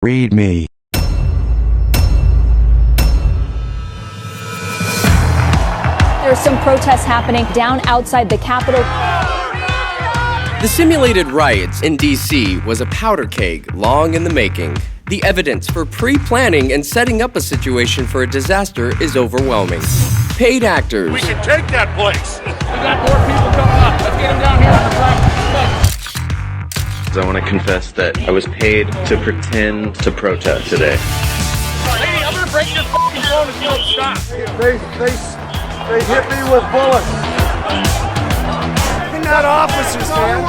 Read me. There are some protests happening down outside the Capitol. The simulated riots in D.C. was a powder keg long in the making. The evidence for pre-planning and setting up a situation for a disaster is overwhelming. Paid actors. We can take that place. We got more people coming up. Let's get them down here on the track. I want to confess that I was paid to pretend to protest today. Lady, I'm gonna break your fucking phone if you don't stop. They hit me with bullets. They're not officers, man.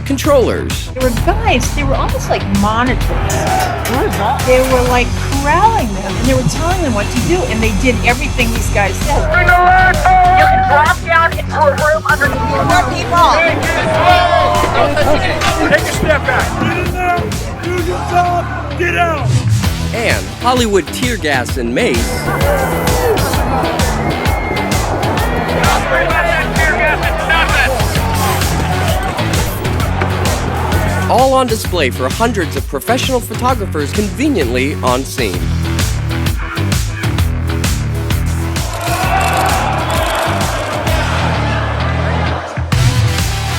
Controllers. They were guys, they were almost like monitors. They were like corralling them, and they were telling them what to do, and they did everything these guys said. You can drop down into a room underneath more people. Take a step back. Get in there. Do your job. Get out. And Hollywood tear gas and mace. All on display for hundreds of professional photographers conveniently on scene.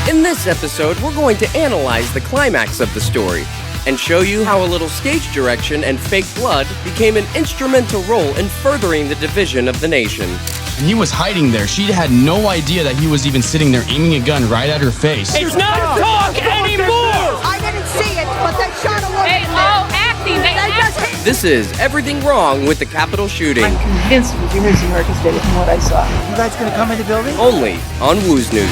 In this episode, we're going to analyze the climax of the story and show you how a little stage direction and fake blood became an instrumental role in furthering the division of the nation. And he was hiding there. She had no idea that he was even sitting there aiming a gun right at her face. It's not talk anymore! I didn't see it, but they shot a woman. Hey, low acting, they just hit. This is Everything Wrong with the Capitol Shooting, I'm convinced it was University of American State from what I saw. You guys gonna come in the building? only on Woo's News.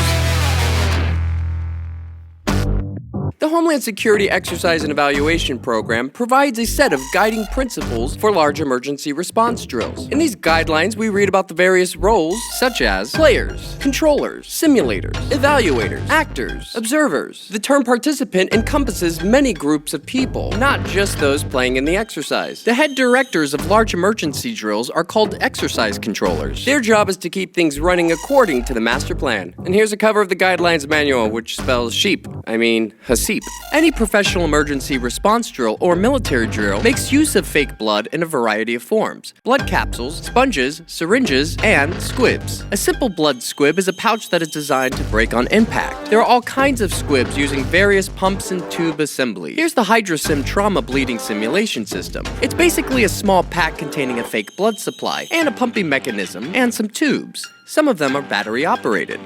The Homeland Security Exercise and Evaluation Program provides a set of guiding principles for large emergency response drills. In these guidelines, we read about the various roles such as players, controllers, simulators, evaluators, actors, observers. The term participant encompasses many groups of people, not just those playing in the exercise. The head directors of large emergency drills are called exercise controllers. Their job is to keep things running according to the master plan. And here's a cover of the guidelines manual, which spells sheep. Hasip. Any professional emergency response drill or military drill makes use of fake blood in a variety of forms: blood capsules, sponges, syringes, and squibs. A simple blood squib is a pouch that is designed to break on impact. There are all kinds of squibs using various pumps and tube assemblies. Here's the HydroSim trauma bleeding simulation system. It's basically a small pack containing a fake blood supply and a pumping mechanism and some tubes. Some of them are battery operated.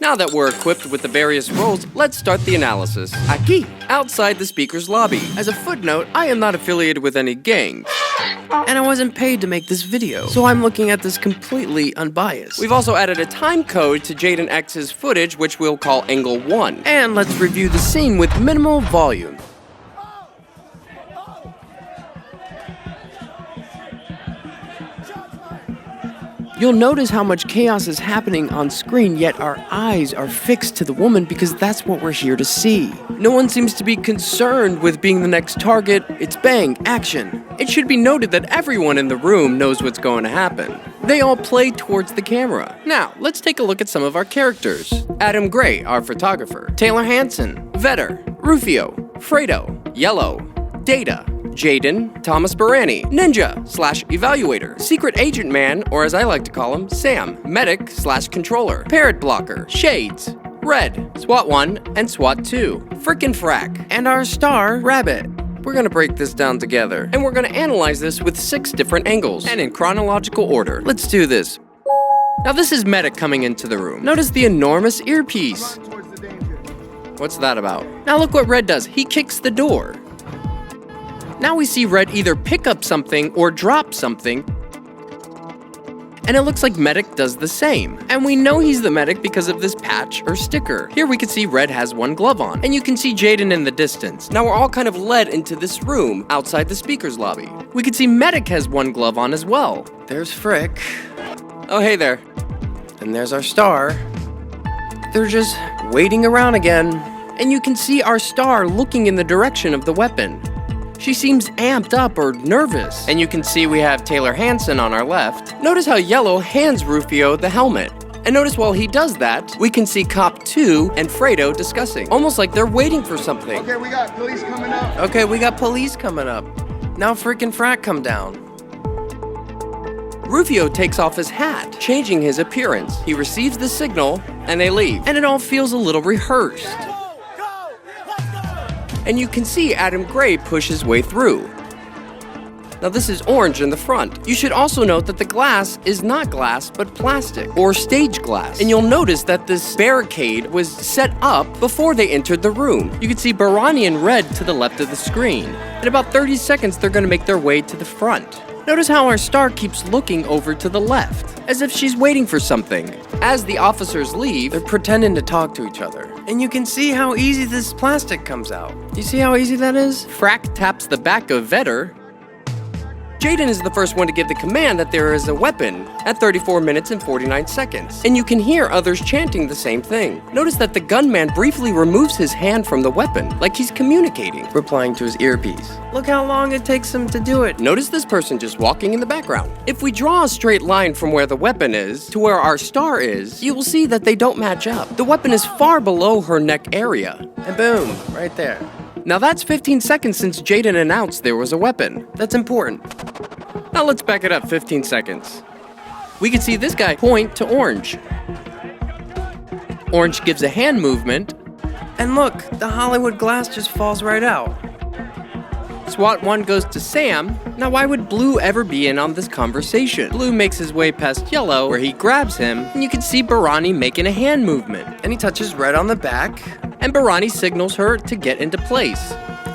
Now that we're equipped with the various roles, let's start the analysis. Aquí, outside the speaker's lobby. As a footnote, I am not affiliated with any gangs. And I wasn't paid to make this video, so I'm looking at this completely unbiased. We've also added a time code to Jaden X's footage, which we'll call Angle 1. And let's review the scene with minimal volume. You'll notice how much chaos is happening on screen, yet our eyes are fixed to the woman because that's what we're here to see. No one seems to be concerned with being the next target. It's bang, action. It should be noted that everyone in the room knows what's going to happen. They all play towards the camera. Now, let's take a look at some of our characters. Adam Gray, our photographer. Taylor Hanson, Vetter, Rufio, Fredo, Yellow, Data, Jaden, Thomas Barani, Ninja/Evaluator, Secret Agent Man, or as I like to call him, Sam, Medic/Controller, Parrot Blocker, Shades, Red, SWAT 1, and SWAT 2, Frickin' Frack, and our star, Rabbit. We're gonna break this down together, and we're gonna analyze this with 6 different angles, and in chronological order. Let's do this. Now this is Medic coming into the room. Notice the enormous earpiece. What's that about? Now look what Red does. He kicks the door. Now we see Red either pick up something or drop something, and it looks like Medic does the same. And we know he's the Medic because of this patch or sticker. Here we can see Red has one glove on, and you can see Jaden in the distance. Now we're all kind of led into this room outside the speaker's lobby. We can see Medic has one glove on as well. There's Frick. Oh, hey there. And there's our star. They're just waiting around again. And you can see our star looking in the direction of the weapon. She seems amped up or nervous. And you can see we have Taylor Hanson on our left. Notice how Yellow hands Rufio the helmet. And notice while he does that, we can see Cop 2 and Fredo discussing, almost like they're waiting for something. Okay, we got police coming up. Okay, we got police coming up. Now frickin' Frack come down. Rufio takes off his hat, changing his appearance. He receives the signal, and they leave. And it all feels a little rehearsed. And you can see Adam Gray push his way through. Now this is Orange in the front. You should also note that the glass is not glass, but plastic, or stage glass. And you'll notice that this barricade was set up before they entered the room. You can see Barani in red to the left of the screen. In about 30 seconds, they're gonna make their way to the front. Notice how our star keeps looking over to the left, as if she's waiting for something. As the officers leave, they're pretending to talk to each other. And you can see how easy this plastic comes out. Do you see how easy that is? Frack taps the back of Vetter. Jaden is the first one to give the command that there is a weapon at 34 minutes and 49 seconds. And you can hear others chanting the same thing. Notice that the gunman briefly removes his hand from the weapon, like he's communicating, replying to his earpiece. Look how long it takes him to do it. Notice this person just walking in the background. If we draw a straight line from where the weapon is to where our star is, you will see that they don't match up. The weapon is far below her neck area. And boom, right there. Now that's 15 seconds since Jaden announced there was a weapon. That's important. Now let's back it up 15 seconds. We can see this guy point to Orange. Orange gives a hand movement, and look, the Hollywood glass just falls right out. SWAT 1 goes to Sam. Now why would Blue ever be in on this conversation? Blue makes his way past Yellow, where he grabs him, and you can see Barani making a hand movement. And he touches Red on the back, and Barani signals her to get into place.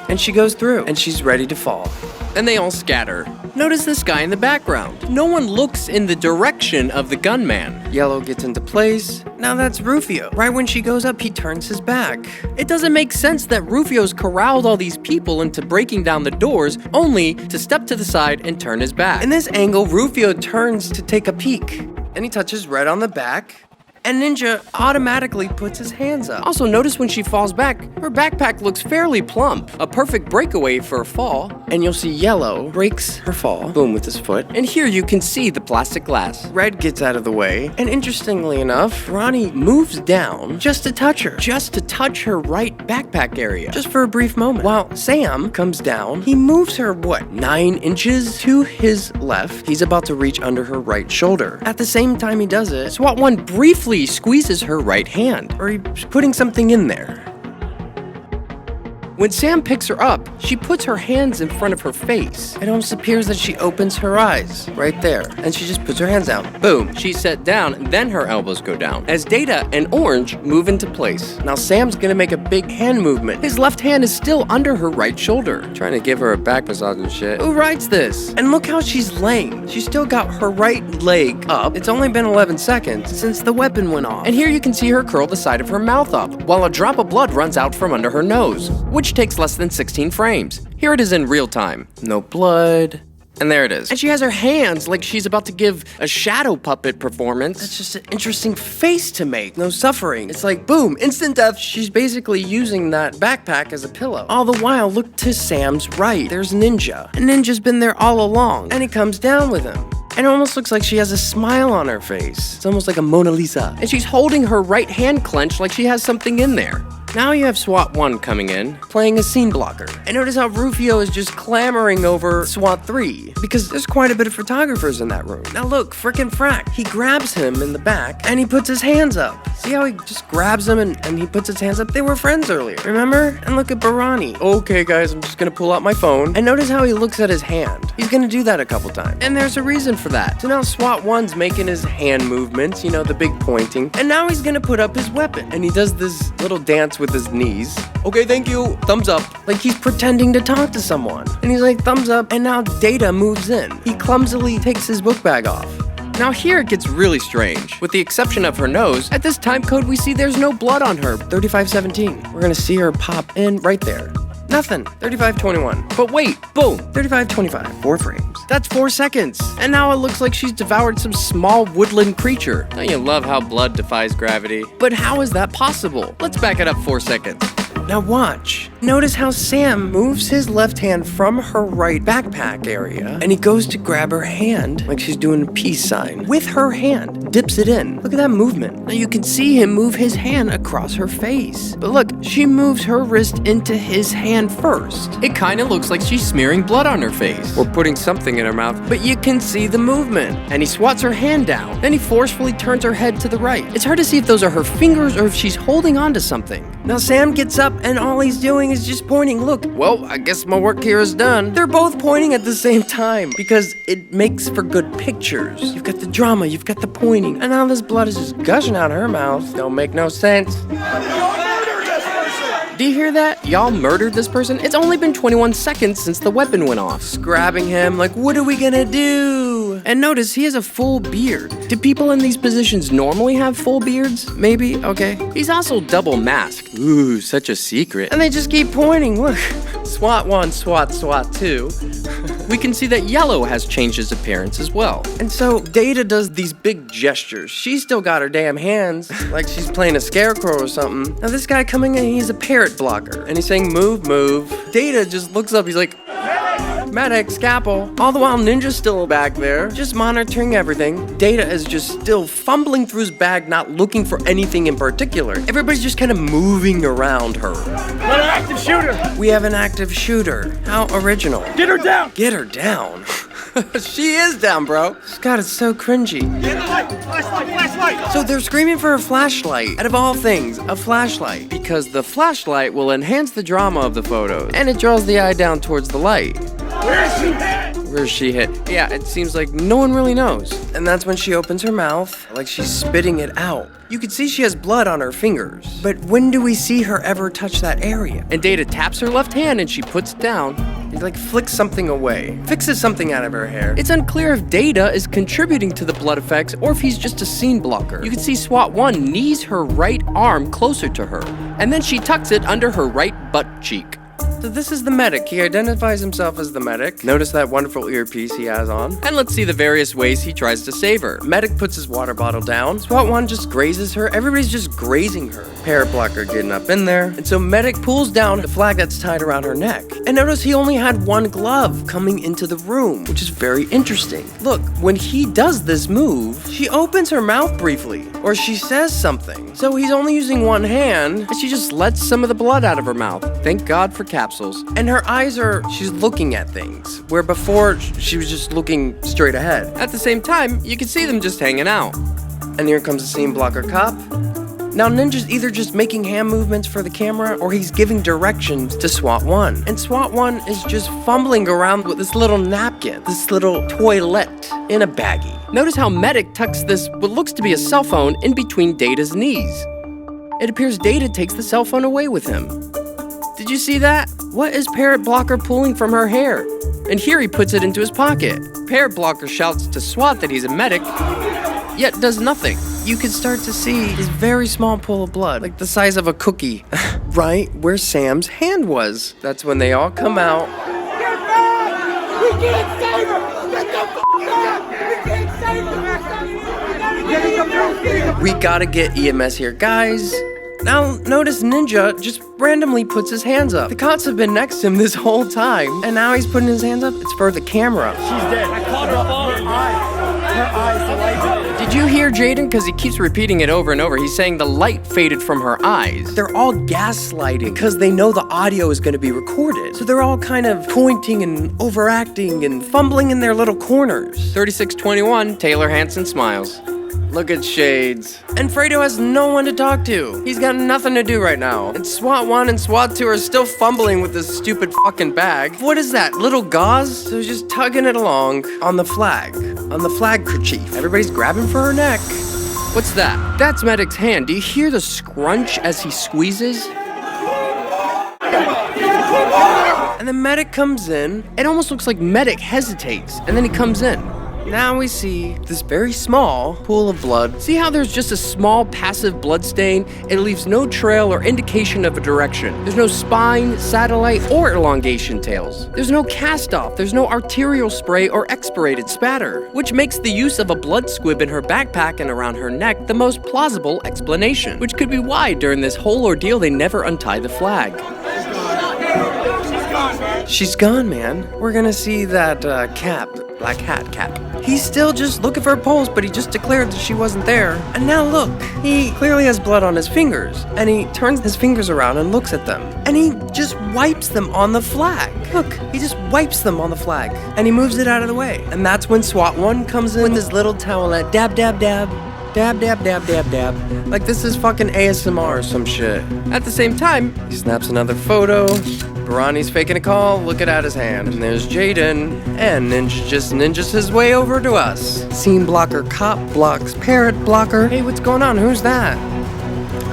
And she goes through, and she's ready to fall. And they all scatter. Notice this guy in the background. No one looks in the direction of the gunman. Yellow gets into place. Now that's Rufio. Right when she goes up, he turns his back. It doesn't make sense that Rufio's corralled all these people into breaking down the doors only to step to the side and turn his back. In this angle, Rufio turns to take a peek. And he touches Red on the back. And Ninja automatically puts his hands up. Also, notice when she falls back, her backpack looks fairly plump. A perfect breakaway for a fall. And you'll see Yellow breaks her fall, boom, with his foot. And here you can see the plastic glass. Red gets out of the way. And interestingly enough, Ronnie moves down just to touch her right backpack area. Just for a brief moment. While Sam comes down, he moves her, 9 inches to his left. He's about to reach under her right shoulder. At the same time he does it, SWAT 1 briefly squeezes her right hand, or he's putting something in there. When Sam picks her up, she puts her hands in front of her face. It almost appears that she opens her eyes right there, and she just puts her hands down. Boom, she's set down, and then her elbows go down as Data and Orange move into place. Now Sam's gonna make a big hand movement. His left hand is still under her right shoulder, trying to give her a back massage and shit. Who writes this? And look how she's laying. She's still got her right leg up. It's only been 11 seconds since the weapon went off. And here you can see her curl the side of her mouth up, while a drop of blood runs out from under her nose, which takes less than 16 frames. Here it is in real time. No blood. And there it is. And she has her hands like she's about to give a shadow puppet performance. That's just an interesting face to make. No suffering. It's like, boom, instant death. She's basically using that backpack as a pillow. All the while, look to Sam's right. There's Ninja. And Ninja's been there all along. And he comes down with him. And it almost looks like she has a smile on her face. It's almost like a Mona Lisa. And she's holding her right hand clenched like she has something in there. Now you have SWAT 1 coming in, playing a scene blocker. And notice how Rufio is just clamoring over SWAT 3, because there's quite a bit of photographers in that room. Now look, frickin' Frack. He grabs him in the back, and he puts his hands up. See how he just grabs him and he puts his hands up? They were friends earlier, remember? And look at Barani. Okay guys, I'm just gonna pull out my phone. And notice how he looks at his hand. He's gonna do that a couple times. And there's a reason for that. So now SWAT 1's making his hand movements, you know, the big pointing. And now he's gonna put up his weapon. And he does this little dance with his knees. Okay, thank you. Thumbs up. Like he's pretending to talk to someone. And he's like, thumbs up. And now Data moves in. He clumsily takes his book bag off. Now here it gets really strange. With the exception of her nose, at this time code we see there's no blood on her. 3517. We're gonna see her pop in right there. Nothing. 3521. But wait, boom. 3525. 4 frames. That's 4 seconds. And now it looks like she's devoured some small woodland creature. Don't you love how blood defies gravity? But how is that possible? Let's back it up 4 seconds. Now watch. Notice how Sam moves his left hand from her right backpack area, and he goes to grab her hand like she's doing a peace sign. With her hand, dips it in. Look at that movement. Now you can see him move his hand across her face. But look, she moves her wrist into his hand first. It kind of looks like she's smearing blood on her face or putting something in her mouth, but you can see the movement. And he swats her hand down. Then he forcefully turns her head to the right. It's hard to see if those are her fingers or if she's holding on to something. Now Sam gets up and all he's doing is just pointing. Look, well, I guess my work here is done. They're both pointing at the same time because it makes for good pictures. You've got the drama, you've got the pointing, and now this blood is just gushing out of her mouth. Don't make no sense. Do you hear that? Y'all murdered this person? It's only been 21 seconds since the weapon went off. Just grabbing him like, what are we gonna do? And notice he has a full beard. Do people in these positions normally have full beards? Maybe, okay. He's also double masked. Ooh, such a secret. And they just keep pointing, look. SWAT 1, SWAT 2. We can see that Yellow has changed his appearance as well. And so Data does these big gestures. She's still got her damn hands like she's playing a scarecrow or something. Now this guy coming in, he's a parrot blocker. And he's saying, move, move. Data just looks up, he's like, medic, scalpel. All the while Ninja's still back there, just monitoring everything. Data is just still fumbling through his bag, not looking for anything in particular. Everybody's just kind of moving around her. Got an active shooter. We have an active shooter. How original. Get her down. Get her down. She is down, bro. God, it's so cringy. Get the light. Flashlight. So they're screaming for a flashlight. Out of all things, a flashlight. Because the flashlight will enhance the drama of the photos. And it draws the eye down towards the light. Where's she hit? Where's she hit? Yeah, it seems like no one really knows. And that's when she opens her mouth, like she's spitting it out. You can see she has blood on her fingers. But when do we see her ever touch that area? And Data taps her left hand and she puts it down. He like flicks something away, fixes something out of her hair. It's unclear if Data is contributing to the blood effects or if he's just a scene blocker. You can see SWAT 1 knees her right arm closer to her, and then she tucks it under her right butt cheek. So this is the medic. He identifies himself as the medic. Notice that wonderful earpiece he has on. And let's see the various ways he tries to save her. Medic puts his water bottle down. SWAT 1 just grazes her. Everybody's just grazing her. Parrot blocker getting up in there. And so medic pulls down the flag that's tied around her neck. And notice he only had one glove coming into the room, which is very interesting. Look, when he does this move, she opens her mouth briefly, or she says something. So he's only using one hand, and she just lets some of the blood out of her mouth. Thank God for capsules. And her eyes she's looking at things, where before she was just looking straight ahead. At the same time, you can see them just hanging out. And here comes the scene blocker cop. Now Ninja's either just making hand movements for the camera or he's giving directions to SWAT 1. And SWAT 1 is just fumbling around with this little napkin, this little toilet in a baggie. Notice how Medic tucks this, what looks to be a cell phone, in between Data's knees. It appears Data takes the cell phone away with him. Did you see that? What is Parrot Blocker pulling from her hair? And here he puts it into his pocket. Parrot Blocker shouts to SWAT that he's a medic, yet does nothing. You can start to see this very small pool of blood, like the size of a cookie, right where Sam's hand was. That's when they all come out. Get back! We can't save her! Get the f*** back! We can't save her! We gotta get EMS here, guys. Now, notice Ninja just randomly puts his hands up. The cops have been next to him this whole time, and now he's putting his hands up. It's for the camera. She's dead. I caught her phone. Her eyes. Did you hear Jaden? Because he keeps repeating it over and over. He's saying the light faded from her eyes. They're all gaslighting because they know the audio is going to be recorded. So they're all kind of pointing and overacting and fumbling in their little corners. 3621, Taylor Hanson smiles. Look at Shades. And Fredo has no one to talk to. He's got nothing to do right now. And SWAT 1 and SWAT 2 are still fumbling with this stupid fucking bag. What is that, little gauze? So he's just tugging it along on the flag kerchief. Everybody's grabbing for her neck. What's that? That's Medic's hand. Do you hear the scrunch as he squeezes? And then Medic comes in. It almost looks like Medic hesitates, and then he comes in. Now we see this very small pool of blood. See how there's just a small passive blood stain? It leaves no trail or indication of a direction. There's no spine, satellite, or elongation tails. There's no cast off. There's no arterial spray or expirated spatter, which makes the use of a blood squib in her backpack and around her neck the most plausible explanation, which could be why during this whole ordeal they never untie the flag. She's gone, man. We're gonna see that black hat cap. He's still just looking for a pulse, but he just declared that she wasn't there. And now look, he clearly has blood on his fingers, and he turns his fingers around and looks at them, and he just wipes them on the flag. Look, he just wipes them on the flag, and he moves it out of the way. And that's when SWAT 1 comes in with his little towelette, dab, dab, dab. Dab, dab, dab, dab, dab. Like this is fucking ASMR or some shit. At the same time, he snaps another photo. Barani's faking a call, looking at his hand. And there's Jaden, and Ninja just ninjas his way over to us. Scene blocker cop blocks parrot blocker. Hey, what's going on? Who's that?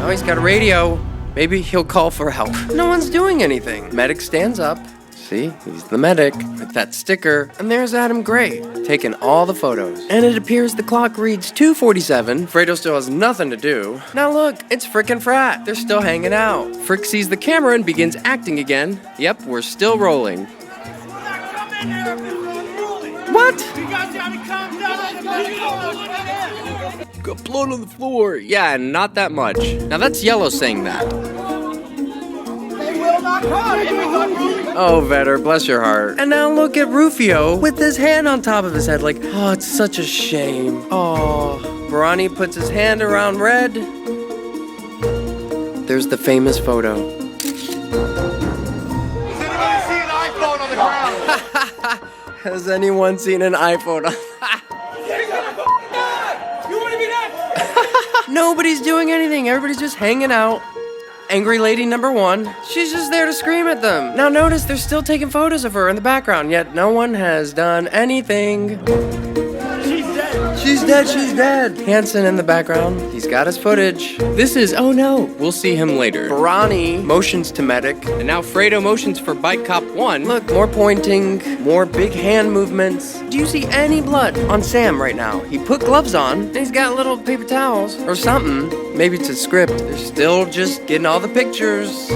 Oh, he's got a radio. Maybe he'll call for help. No one's doing anything. Medic stands up. See, he's the medic with that sticker. And there's Adam Gray, taking all the photos. And it appears the clock reads 2:47. Fredo still has nothing to do. Now look, it's frickin' Frat. They're still hanging out. Frick sees the camera and begins acting again. Yep, we're still rolling. What? You guys gotta calm down. Got blood on the floor. Yeah, not that much. Now that's Yellow saying that. Oh, Vetter, bless your heart. And now look at Rufio with his hand on top of his head like, oh, it's such a shame. Oh, Barani puts his hand around Red. There's the famous photo. Has anyone seen an iPhone on? Nobody's doing anything. Everybody's just hanging out. Angry lady number 1, she's just there to scream at them. Now notice they're still taking photos of her in the background, yet no one has done anything. She's dead. She's dead, she's dead. Hanson in the background, he's got his footage. This is, oh no, we'll see him later. Barani motions to medic, and now Fredo motions for Bike Cop 1. Look, more pointing, more big hand movements. Do you see any blood on Sam right now? He put gloves on, and he's got little paper towels, or something. Maybe it's a script. They're still just getting all the pictures.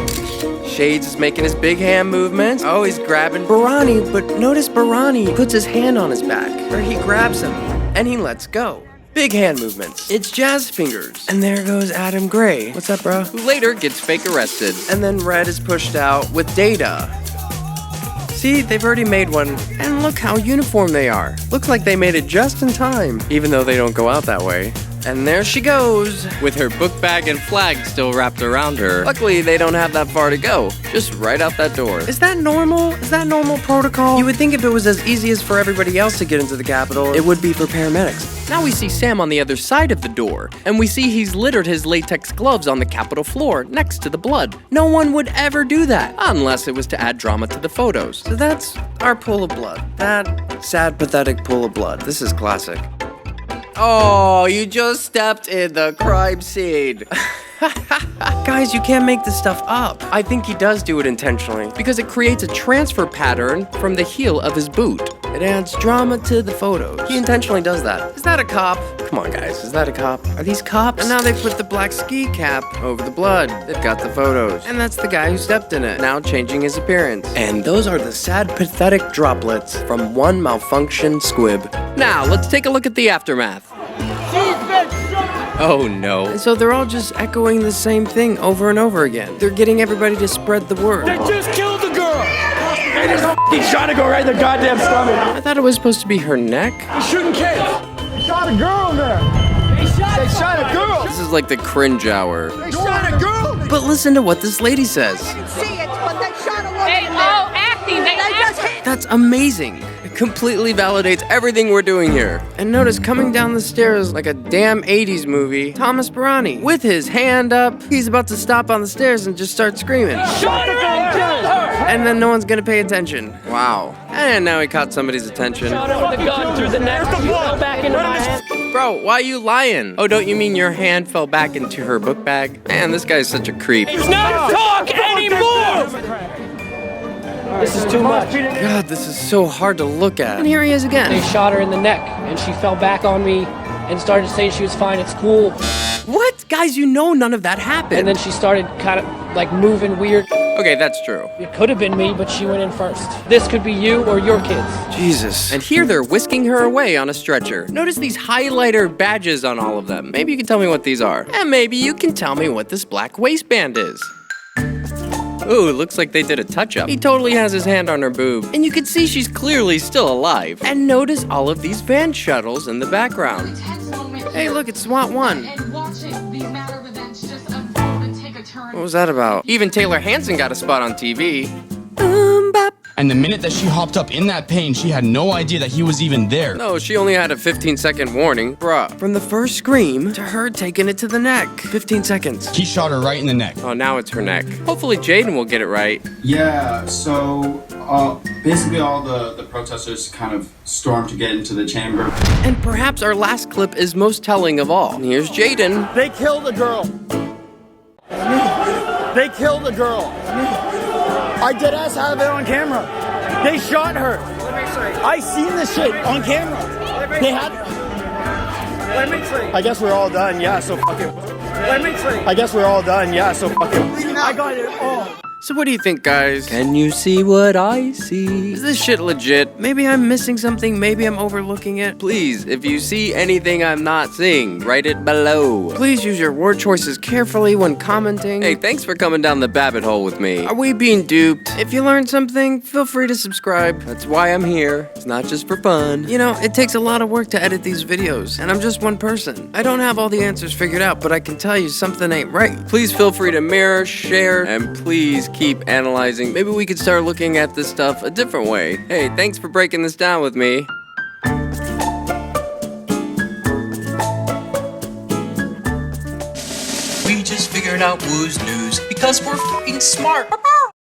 Shades is making his big hand movements. Oh, he's grabbing Barani, but notice Barani puts his hand on his back, or he grabs him, and he lets go. Big hand movements. It's Jazz Fingers. And there goes Adam Gray. What's up, bro? Who later gets fake arrested. And then Red is pushed out with Data. See, they've already made one, and look how uniform they are. Looks like they made it just in time, even though they don't go out that way. And there she goes, with her book bag and flag still wrapped around her. Luckily, they don't have that far to go, just right out that door. Is that normal? Is that normal protocol? You would think if it was as easy as for everybody else to get into the Capitol, it would be for paramedics. Now we see Sam on the other side of the door, and we see he's littered his latex gloves on the Capitol floor next to the blood. No one would ever do that, unless it was to add drama to the photos. So that's our pool of blood. That sad, pathetic pool of blood. This is classic. Oh, you just stepped in the crime scene. Guys, you can't make this stuff up. I think he does do it intentionally because it creates a transfer pattern from the heel of his boot. It adds drama to the photos. He intentionally does that. Is that a cop? Come on, guys, is that a cop? Are these cops? And now they put the black ski cap over the blood. They've got the photos. And that's the guy who stepped in it, now changing his appearance. And those are the sad, pathetic droplets from one malfunctioned squib. Now, let's take a look at the aftermath. Oh no. And so they're all just echoing the same thing over and over again. They're getting everybody to spread the word. They just killed the girl! And there's a f***ing shot to go right in the goddamn stomach. I thought it was supposed to be her neck. They're shooting kids. They shot a girl in there. They shot a girl. This is like the cringe hour. They shot a girl. But listen to what this lady says. See it, but they shot a woman. They all acting. They just hit. That's amazing. It completely validates everything we're doing here. And notice coming down the stairs like a damn 80s movie, Thomas Barani. With his hand up, he's about to stop on the stairs and just start screaming. Shot her and killed her! And then no one's gonna pay attention. Wow. And now he caught somebody's attention. Shot her with the gun through the neck. She fell back into my hand. Bro, why are you lying? Oh, don't you mean your hand fell back into her book bag? Man, this guy's such a creep. It's not talk anymore! This is too much. God, this is so hard to look at. And here he is They again. shot her in the neck, and she fell back on me and started saying she was fine at school. What? Guys, you know none of that happened. And then she started kind of like moving weird. Okay, that's true. It could have been me, but she went in first. This could be you or your kids. Jesus. And here they're whisking her away on a stretcher. Notice these highlighter badges on all of them. Maybe you can tell me what these are. And maybe you can tell me what this black waistband is. Ooh, looks like they did a touch-up. He totally has his hand on her boob. And you can see she's clearly still alive. And notice all of these van shuttles in the background. Hey, look, it's SWAT 1. What was that about? Even Taylor Hanson got a spot on TV. And the minute that she hopped up in that pain, she had no idea that he was even there. No, she only had a 15-second warning. Bruh. From the first scream to her taking it to the neck. 15 seconds. He shot her right in the neck. Oh, now it's her neck. Hopefully Jaden will get it right. Yeah, so basically all the protesters kind of stormed to get into the chamber. And perhaps our last clip is most telling of all. And here's Jaden. They killed a girl. They killed a girl. I deadass have it on camera. They shot her. I seen this shit on camera. They had. I guess we're all done. Yeah, so fuck it. I guess we're all done. Yeah, so fuck it. I got it all. So what do you think, guys? Can you see what I see? Is this shit legit? Maybe I'm missing something, maybe I'm overlooking it. Please, if you see anything I'm not seeing, write it below. Please use your word choices carefully when commenting. Hey, thanks for coming down the Babbitt hole with me. Are we being duped? If you learned something, feel free to subscribe. That's why I'm here. It's not just for fun. You know, it takes a lot of work to edit these videos, and I'm just one person. I don't have all the answers figured out, but I can tell you something ain't right. Please feel free to mirror, share, and please keep analyzing. Maybe we could start looking at this stuff a different way. Hey, thanks for breaking this down with me. We just figured out Woo's news because we're fucking smart.